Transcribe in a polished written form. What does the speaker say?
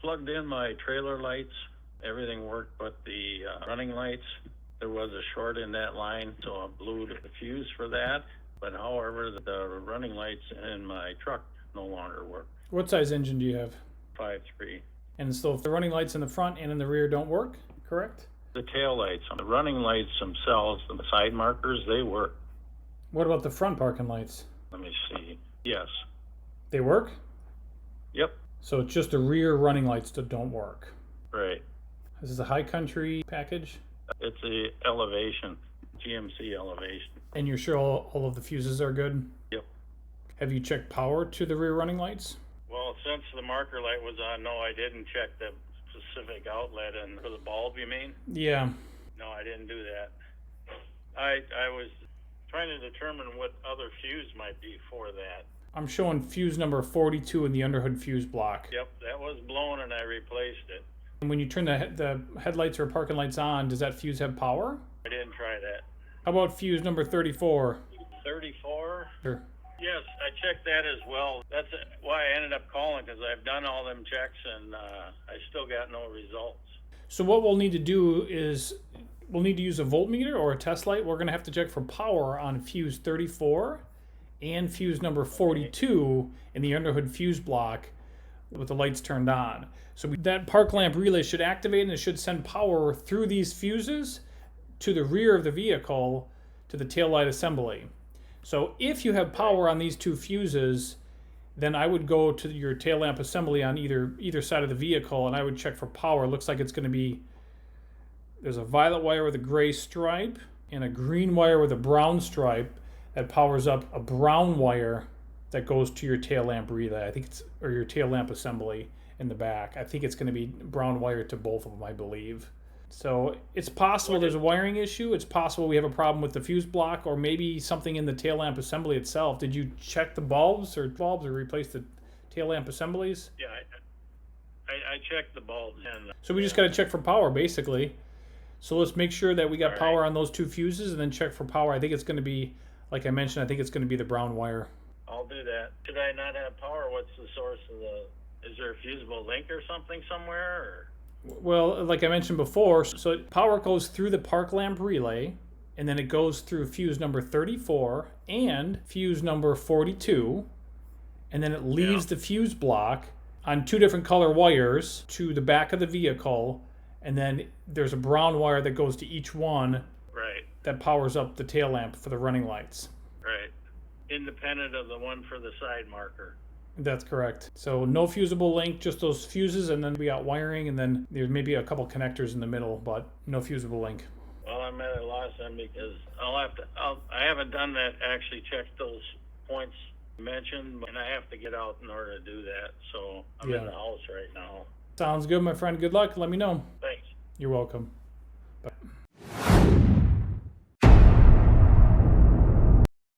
plugged in my trailer lights. Everything worked but the running lights. There was a short in that line, so I blew the fuse for that. But however, the running lights in my truck no longer work. What size engine do you have? 5.3. And so if the running lights in the front and in the rear don't work, correct? The tail lights, the running lights themselves, the side markers, they work. What about the front parking lights? Let me see. Yes. They work? Yep. So it's just the rear running lights that don't work. Right. This is a high country package? It's a Elevation, GMC Elevation. And you're sure all of the fuses are good? Yep. Have you checked power to the rear running lights? Well, since the marker light was on, no, I didn't check the specific outlet. And for the bulb, you mean? Yeah. No, I didn't do that. I was trying to determine what other fuse might be for that. I'm showing fuse number 42 in the underhood fuse block. Yep, that was blown and I replaced it. And when you turn the headlights or parking lights on, does that fuse have power? I didn't try that. How about fuse number 34? 34? Sure. Yes, I checked that as well. That's why I ended up calling, because I've done all them checks and I still got no results. So what we'll need to do is we'll need to use a voltmeter or a test light. We're going to have to check for power on fuse 34 and fuse number 42 in the underhood fuse block with the lights turned on. So that park lamp relay should activate and it should send power through these fuses to the rear of the vehicle to the taillight assembly. So if you have power on these two fuses, then I would go to your tail lamp assembly on either side of the vehicle and I would check for power. It looks like it's going to be, there's a violet wire with a gray stripe and a green wire with a brown stripe that powers up a brown wire that goes to your tail lamp relay. I think it's, or your tail lamp assembly in the back. I think it's going to be brown wire to both of them, I believe. So it's possible there's a wiring issue. It's possible we have a problem with the fuse block or maybe something in the tail lamp assembly itself. Did you check the bulbs or replace the tail lamp assemblies? Yeah, I checked the bulbs. And, so we just got to check for power, basically. So let's make sure that we got power right on those two fuses and then check for power. I think it's going to be, like I mentioned, I think it's going to be the brown wire. I'll do that. Should I not have power? What's the source of is there a fusible link or something somewhere? Or? Well, like I mentioned before, so power goes through the park lamp relay, and then it goes through fuse number 34 and fuse number 42, and then it leaves the fuse block on two different color wires to the back of the vehicle, and then there's a brown wire that goes to each one that powers up the tail lamp for the running lights. Right. Independent of the one for the side marker. That's correct. So no fusible link, just those fuses, and then we got wiring, and then there's maybe a couple connectors in the middle, but no fusible link. Well, I'm at a loss then because I haven't done that, actually checked those points mentioned, and I have to get out in order to do that. So I'm in the house right now. Sounds good, my friend. Good luck. Let me know. Thanks. You're welcome. Bye.